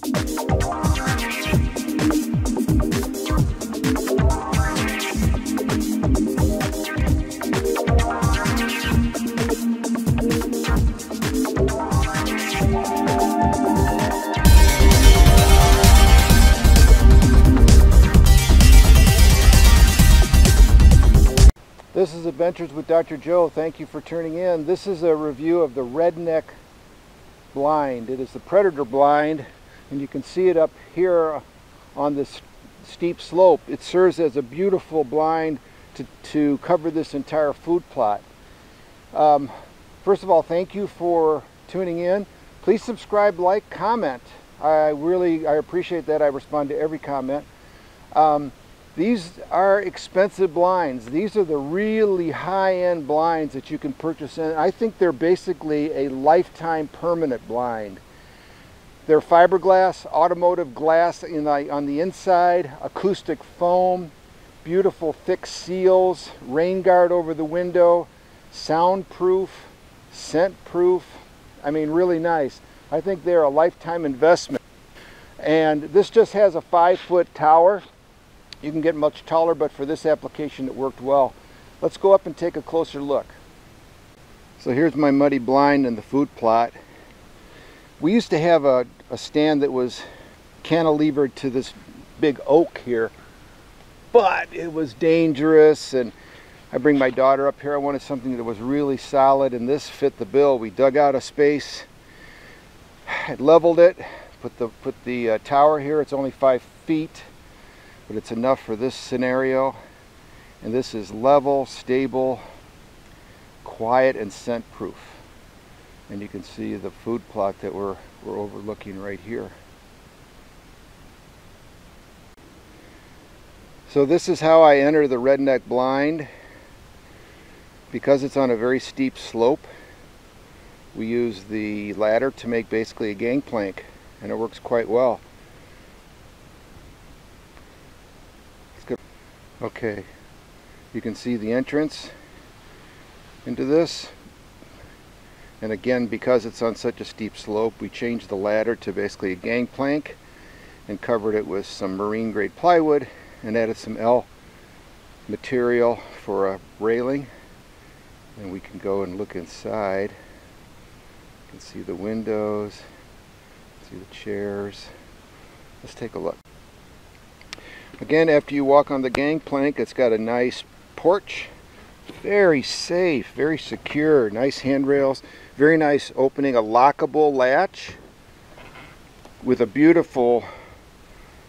This is Adventures with Dr. Joe. Thank you for tuning in. This is a review of the Redneck blind. It is the predator blind, and you can see it up here on this steep slope. It serves as a beautiful blind to cover this entire food plot. First of all, thank you for tuning in. Please subscribe, like, comment. I appreciate that. I respond to every comment. These are expensive blinds. These are the really high-end blinds that you can purchase in. I think they're basically a lifetime permanent blind. They're fiberglass, automotive glass on the inside, acoustic foam, beautiful thick seals, rain guard over the window, soundproof, scent-proof. I mean, really nice. I think they're a lifetime investment. And this just has a 5-foot tower. You can get much taller, but for this application it worked well. Let's go up and take a closer look. So here's my muddy blind in the food plot. We used to have a stand that was cantilevered to this big oak here, but it was dangerous, and I bring my daughter up here. I wanted something that was really solid, and this fit the bill. We dug out a space, I leveled it, put the tower here. It's only 5 feet. But it's enough for this scenario, and this is level, stable, quiet, and scent proof. And you can see the food plot that we're overlooking right here. So this is how I enter the Redneck blind. Because it's on a very steep slope, we use the ladder to make basically a gangplank, and it works quite well. Okay, you can see the entrance into this, and again, because it's on such a steep slope, we changed the ladder to basically a gangplank and covered it with some marine grade plywood and added some L material for a railing. And we can go and look inside. You can see the windows, see the chairs. Let's take a look. Again, after you walk on the gangplank, it's got a nice porch. Very safe, very secure, nice handrails, very nice opening, a lockable latch with a beautiful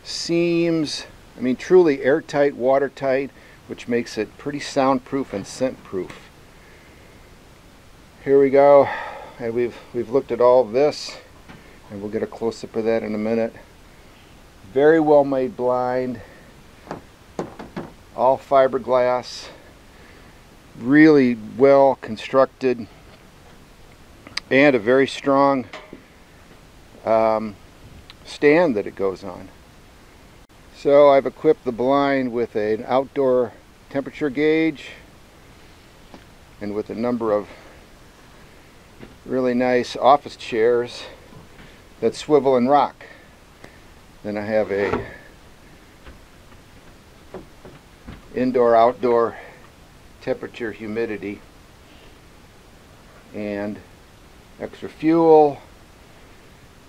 seams. I mean, truly airtight, watertight, which makes it pretty soundproof and scent-proof. Here we go, and we've looked at all of this, and we'll get a close-up of that in a minute. Very well made blind. All fiberglass, really well constructed, and a very strong stand that it goes on. So I've equipped the blind with an outdoor temperature gauge and with a number of really nice office chairs that swivel and rock. Then I have a indoor-outdoor temperature, humidity, and extra fuel.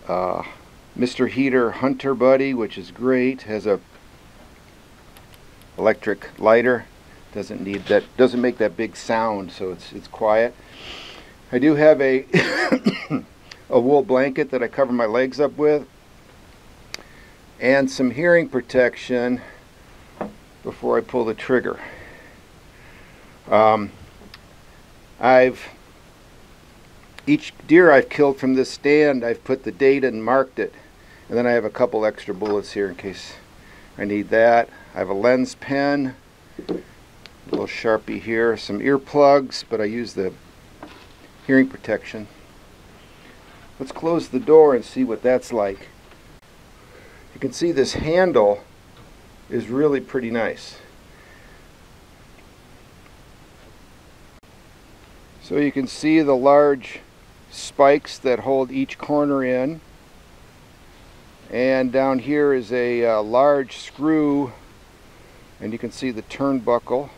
Mr. Heater Hunter Buddy, which is great, has a electric lighter. Doesn't make that big sound, so it's quiet. I do have a a wool blanket that I cover my legs up with, and some hearing protection before I pull the trigger. Each deer I've killed from this stand, I've put the date and marked it, and then I have a couple extra bullets here in case I need that. I have a lens pen, a little Sharpie here, some earplugs, but I use the hearing protection. Let's close the door and see what that's like. You can see this handle is really pretty nice. So you can see the large spikes that hold each corner in, And down here is a large screw, and you can see the turnbuckle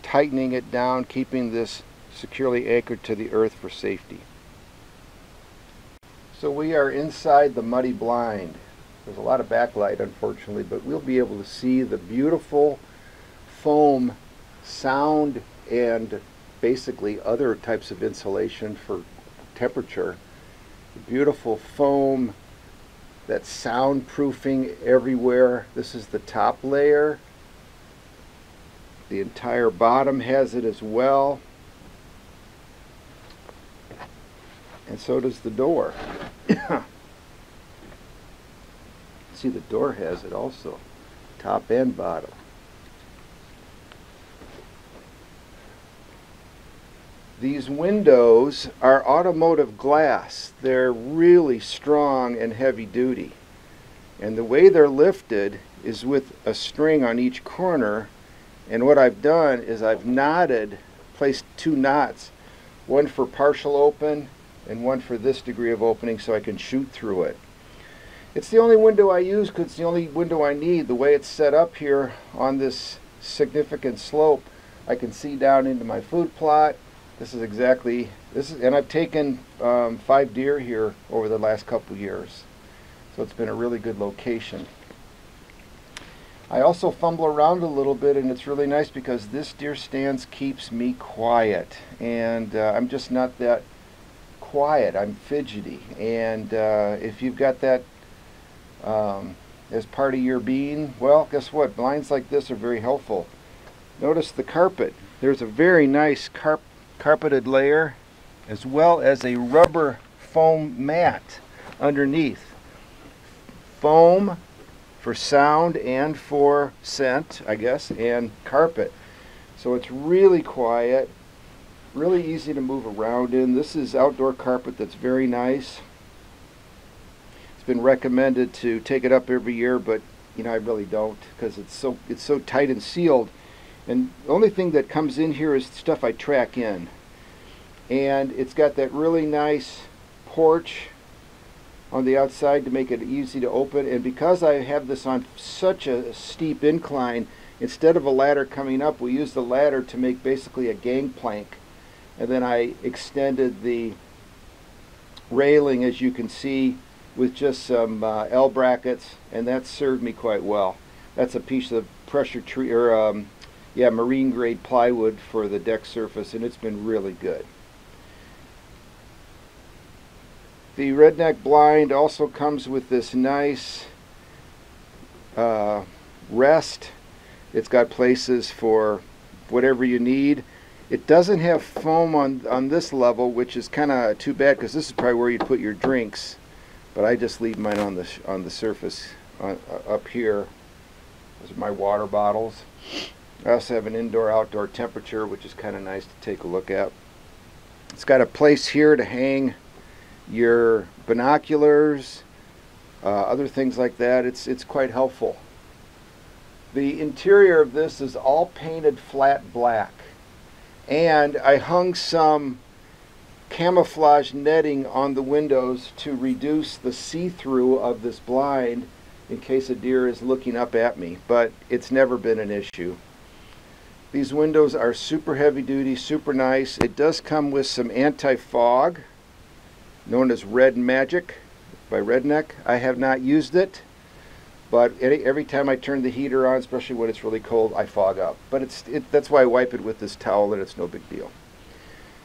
tightening it down, keeping this securely anchored to the earth for safety. So we are inside the muddy blind. There's a lot of backlight, unfortunately, but we'll be able to see the beautiful foam sound and basically other types of insulation for temperature. The beautiful foam that's soundproofing everywhere. This is the top layer. The entire bottom has it as well. And so does the door. See, the door has it also, top and bottom. These windows are automotive glass. They're really strong and heavy duty. And the way they're lifted is with a string on each corner. And what I've done is I've placed 2 knots, one for partial open and one for this degree of opening so I can shoot through it. It's the only window I use because it's the only window I need. The way it's set up here on this significant slope, I can see down into my food plot. And I've taken 5 deer here over the last couple years. So it's been a really good location. I also fumble around a little bit, and it's really nice because this deer stance keeps me quiet. And I'm just not that quiet. I'm fidgety. And if you've got that as part of your being, well, guess what? Blinds like this are very helpful. Notice the carpet. There's a very nice carpeted layer as well as a rubber foam mat underneath. Foam for sound and for scent, I guess, and carpet. So it's really quiet, really easy to move around in. This is outdoor carpet that's very nice. It's been recommended to take it up every year, but you know, I really don't because it's so tight and sealed. And the only thing that comes in here is stuff I track in. And it's got that really nice porch on the outside to make it easy to open. And because I have this on such a steep incline, instead of a ladder coming up, we use the ladder to make basically a gangplank. And then I extended the railing, as you can see, with just some L brackets, and that served me quite well. That's a piece of pressure tree or marine grade plywood for the deck surface, and it's been really good. The Redneck blind also comes with this nice rest. It's got places for whatever you need. It doesn't have foam on this level, which is kind of too bad because this is probably where you'd put your drinks. But I just leave mine on the surface up here. Those are my water bottles. I also have an indoor-outdoor temperature, which is kind of nice to take a look at. It's got a place here to hang your binoculars, other things like that. It's quite helpful. The interior of this is all painted flat black, and I hung some camouflage netting on the windows to reduce the see-through of this blind in case a deer is looking up at me, but it's never been an issue. These windows are super heavy duty, super nice. It does come with some anti-fog known as Red Magic by Redneck. I have not used it, but every time I turn the heater on, especially when it's really cold, I fog up. But that's why I wipe it with this towel, and it's no big deal.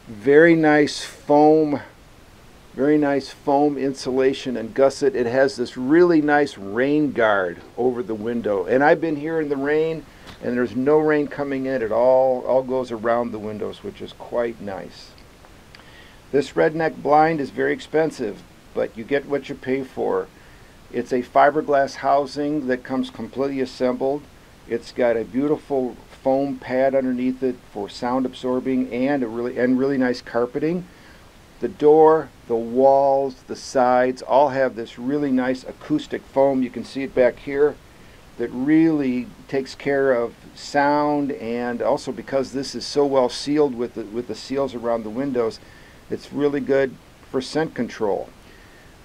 Very nice foam insulation and gusset. It has this really nice rain guard over the window, and I've been here in the rain, and there's no rain coming in. It all goes around the windows, which is quite nice. This Redneck blind is very expensive, but you get what you pay for. It's a fiberglass housing that comes completely assembled. It's got a beautiful foam pad underneath it for sound absorbing and really nice carpeting. The door, the walls, the sides all have this really nice acoustic foam. You can see it back here that really takes care of sound, and also because this is so well sealed with the seals around the windows, it's really good for scent control.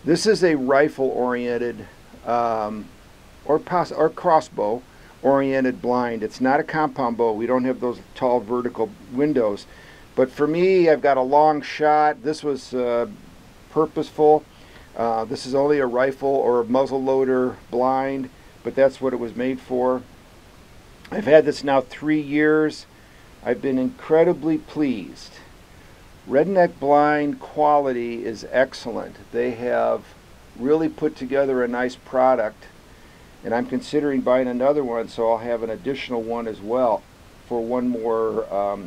This is a rifle oriented or crossbow oriented blind. It's not a compound bow. We don't have those tall vertical windows. But for me, I've got a long shot. This was purposeful. This is only a rifle or a muzzle loader blind, but that's what it was made for. I've had this now 3 years. I've been incredibly pleased. Redneck blind quality is excellent. They have really put together a nice product, and I'm considering buying another one, so I'll have an additional one as well for one more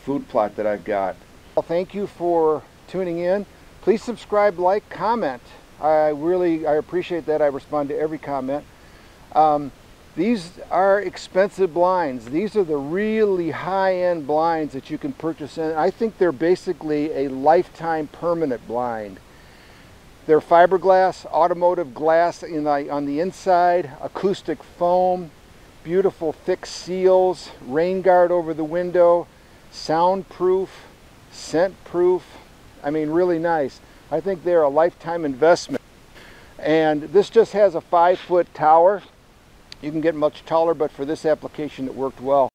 food plot that I've got. Well, thank you for tuning in. Please subscribe, like, comment. I appreciate that. I respond to every comment. These are expensive blinds. These are the really high-end blinds that you can purchase in. I think they're basically a lifetime permanent blind. They're fiberglass, automotive glass on the inside, acoustic foam, beautiful thick seals, rain guard over the window, soundproof, scent proof. I mean, really nice. I think they're a lifetime investment. And this just has a 5-foot tower. You can get much taller, but for this application it worked well.